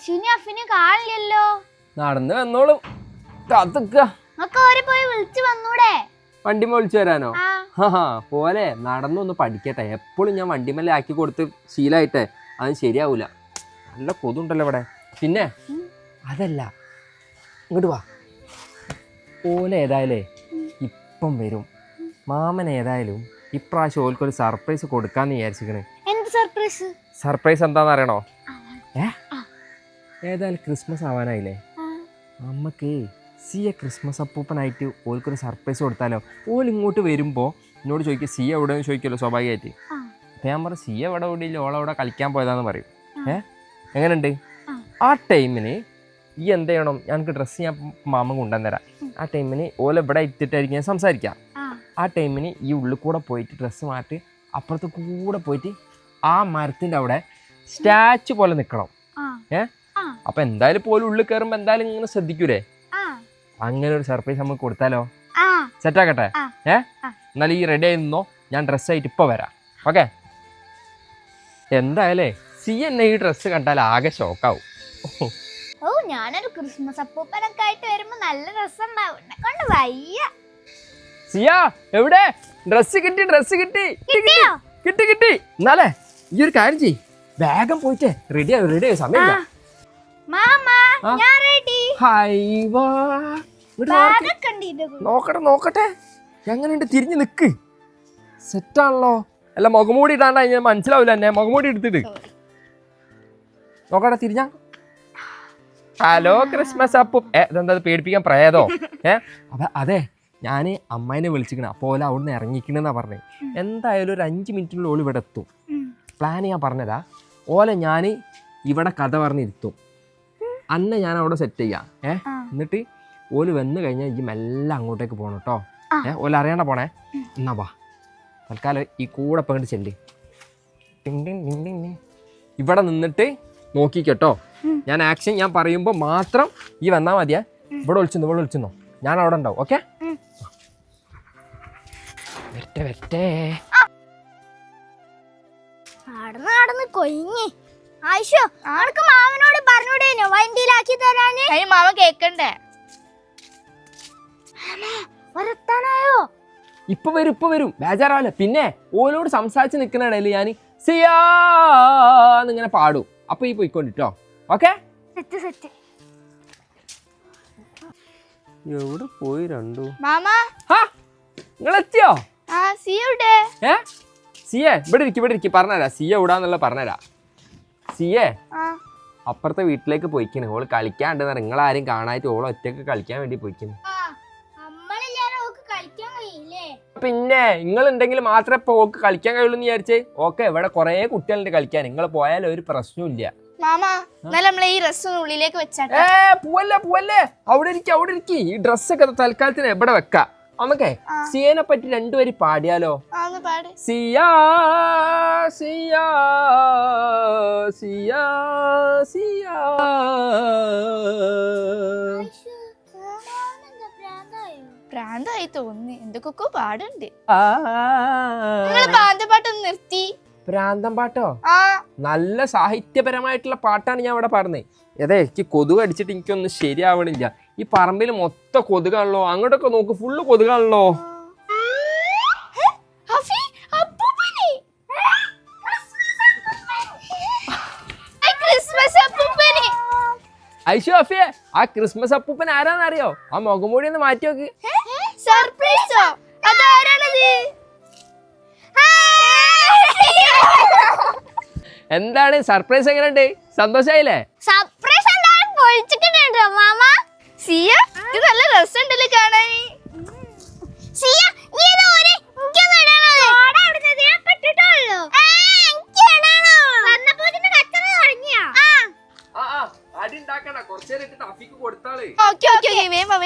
ഐശുവിനെ അഫിനെ കാണില്ലല്ലോ. നടന്ന് വന്നോളും. കാത്തുക്ക പോയി വിളിച്ചു വന്നൂടെ? വണ്ടിമ വിളിച്ചു വരാനോ? പോലെ നടന്നൊന്ന് പഠിക്കട്ടെ. എപ്പോഴും ഞാൻ വണ്ടിമേലെ ആക്കി കൊടുത്ത് ശീലായിട്ടെ അത് ശരിയാവൂല. നല്ല കൊതുണ്ടല്ലോ ഇവിടെ. പിന്നെ അതല്ല, ഇങ്ങോട്ട് വാ. ഓലെ ഏതായാലേ ഇപ്പം വരും. മാമൻ ഏതായാലും ഇപ്രാവശ്യം ഓൽക്കൊരു സർപ്രൈസ് കൊടുക്കാന്ന് വിചാരിച്ചിക്കണ്. എന്ത് സർപ്രൈസ്? സർപ്രൈസ് എന്താന്ന് അറിയണോ? ഏതായാലും ക്രിസ്മസ് ആവാനായില്ലേ, അമ്മക്ക് സിയ ക്രിസ്മസ് അപ്പൂപ്പനായിട്ട് ഓൽക്കൊരു സർപ്രൈസ് കൊടുത്താലോ? ഓൽ ഇങ്ങോട്ട് വരുമ്പോൾ എന്നോട് ചോദിക്കുക സിയ എവിടെയെന്ന് ചോദിക്കുമല്ലോ സ്വാഭാവികമായിട്ട്. അപ്പം ഞാൻ പറഞ്ഞു സിയ എവിടെ ഓടിയില്ല, ഓളവിടെ കളിക്കാൻ പോയതാന്ന് പറയും. എങ്ങനെയുണ്ട്? ആ ടൈമിന് ഈ എന്ത് ചെയ്യണം, ഞങ്ങൾക്ക് ഡ്രസ്സ് ഞാൻ മാമൻ കൊണ്ടുവന്നേരാം. ആ ടൈമിന് ഓല ഇവിടെ ഇട്ടിട്ടായിരിക്കും ഞാൻ സംസാരിക്കാം. ആ ടൈമിന് ഈ ഉള്ളിൽ കൂടെ പോയിട്ട് ഡ്രസ്സ് മാറ്റി അപ്പുറത്ത് കൂടെ പോയിട്ട് ആ മരത്തിൻ്റെ അവിടെ സ്റ്റാച്ചു പോലെ നിൽക്കണം. അപ്പം എന്തായാലും പോലും ഉള്ളിൽ കയറുമ്പോൾ എന്തായാലും ഇങ്ങനെ ശ്രദ്ധിക്കൂലേ? അങ്ങനെ ഒരു സർപ്രൈസ് നമുക്ക് കൊടുത്താലോ? സെറ്റാക്കട്ടെ? എന്നാലും ഈ റെഡി ആയി നിന്നോ, ഞാൻ ഡ്രസ്സായിട്ട് ഇപ്പോൾ വരാം. ഓക്കെ? എന്തായാലേ സി എന്നെ ഈ ഡ്രസ്സ് കണ്ടാൽ ആകെ ഷോക്കാവും. ഓ, ഞാനൊരു ക്രിസ്മസ് അപ്പൂപ്പനൊക്കെ ആയിട്ട് വരുമ്പോ നല്ല ഡ്രസ് ഉണ്ടാവും. കൊണ്ട് വയ്യ. സിയ എവിടെ? ഡ്രസ്സ് കിട്ടി, ഡ്രസ്സ് കിട്ടി, കിട്ടി കിട്ടി. എന്നാലേ ഈ ഒരു കാര്യം ചെയ്യ്, വേഗം പോയിട്ടേ റെഡി ആയി സമയം. നോക്കട്ടെ എങ്ങനെയുണ്ട്, തിരിഞ്ഞു നിക്ക്. സെറ്റാണല്ലോ. അല്ല മുഖംമൂടി ഇടാണ്ട് ഞാൻ മനസ്സിലാവില്ല എന്നെ. മുഖംമൂടി എടുത്തിട്ട് നോക്കട്ടെ, തിരിഞ്ഞ. Hello Christmas Appu. ഇതെന്താ പേടിപ്പിക്കാൻ പ്രേതോ? അതെ, ഞാൻ അമ്മേനെ വിളിച്ചിക്കണ. അപ്പോൾ ഓല അവിടെ നിന്ന് ഇറങ്ങിക്കണെന്നാ പറഞ്ഞത്. എന്തായാലും ഒരു 5 മിനിറ്റിനുള്ളിൽ ഓൾ ഇവിടെ എത്തും. പ്ലാൻ ഞാൻ പറഞ്ഞതാ. ഓല ഞാൻ ഇവിടെ കഥ പറഞ്ഞിരുത്തും. അന്നെ ഞാൻ അവിടെ സെറ്റ് ചെയ്യാം. എന്നിട്ട് ഓല് വന്നു കഴിഞ്ഞാൽ ഈ മെല്ലെ അങ്ങോട്ടേക്ക് പോകണം കേട്ടോ. ഓല അറിയാണ്ട പോണേ. എന്നാ വാ, തൽക്കാലം ഈ കൂടെ പോയിട്ട് ചെല്ല്. ഇവിടെ നിന്നിട്ട് നോക്കിക്കട്ടോ. ഞാൻ ആക്ഷൻ ഞാൻ പറയുമ്പോൾ മാത്രം ഈ വന്നാൽ മതിയാ. ഇവിടെ വിളിച്ചെന്നോ ഞാൻ അവിടെ ഉണ്ടാവും. ഓക്കെ? വരട്ടെ. നടന്ന് കൊയിഞ്ഞി. ആയിഷോ, ആൾക്ക് മാമനോട് പറഞ്ഞൂടേനോ വണ്ടിയിലാക്കി തരാന്? മാമ കേക്കണ്ടേ? വരത്താനായോ? ഇപ്പൊ വരും, ബേജാറാവില്ല. പിന്നെ ഓലോട് സംസാരിച്ച് നിൽക്കണേടയിൽ ഞാൻ സിയാ എന്നിങ്ങനെ പാടും. അപ്പൊ ഈ പോയിക്കൊണ്ടിട്ടോ. ഓക്കെ? സെറ്റ്. എവിടെ പോയി രണ്ടു? മാമാ, നിങ്ങളെത്തിയോ? സിയ ഇവിടെ ഇരിക്കും പറഞ്ഞുതരാ. സിയ എവിടാന്നുള്ള പറഞ്ഞുതരാ. സിയെ അപ്പുറത്തെ വീട്ടിലേക്ക് പോയിക്കണ്. ഓള് കളിക്കാണ്ടെന്ന്. നിങ്ങളാരും കാണായിട്ട് ഓള് ഒറ്റക്ക് കളിക്കാൻ വേണ്ടി പോയിക്കുന്നു. പിന്നെ നിങ്ങൾ ഉണ്ടെങ്കിൽ മാത്രമേ ഇപ്പൊ ഓക്ക് കളിക്കാൻ കഴിയുള്ളൂ എന്ന് വിചാരിച്ചേ? ഓക്കെ, ഇവിടെ കുറെ കുട്ടികളുണ്ട് കളിക്കാൻ. നിങ്ങൾ പോയാലും ഒരു പ്രശ്നവും ഇല്ല. പോവല്ലേ. അവിടെ ഇരിക്കും. ഈ ഡ്രസ്സൊക്കെ തൽക്കാലത്തിന് എവിടെ വെക്കാം. നമുക്കേ സിയനെ പറ്റി 2 വരി പാടിയാലോ? സിയാ സിയാ സിയാ സിയാ. പ്രാന്തായി തോന്നി. എന്തൊക്കെ പാടുണ്ട്. പാട്ടൊന്ന് നിർത്തി. പ്രാന്തം പാട്ടോ? നല്ല സാഹിത്യപരമായിട്ടുള്ള പാട്ടാണ് ഞാൻ ഇവിടെ പാടുന്നത്. എനിക്ക് കൊതുക് അടിച്ചിട്ട് എനിക്കൊന്നും ശരിയാവണില്ല. ഈ പറമ്പിൽ മൊത്തം കൊതുകാണല്ലോ. അങ്ങോട്ടൊക്കെ നോക്ക്, ഫുള്ള് കൊതുകാണല്ലോ. ഐഷു അഫിയെ, ആ ക്രിസ്മസ് അപ്പൂപ്പൻ ആരാന്നറിയോ? ആ മുഖംമൂടി ഒന്ന് മാറ്റി നോക്ക്. എന്താണ് സർപ്രൈസ്? എങ്ങനെയുണ്ട്? സന്തോഷായില്ലേ? നല്ല രസമുണ്ടല്ലോ കാണാൻ. അടി ഉണ്ടാക്കണ, കുറച്ചേരം ഇട്ടിട്ട് അഫിക്ക് കൊടുത്താളേ. ഓക്കെ, വേഗം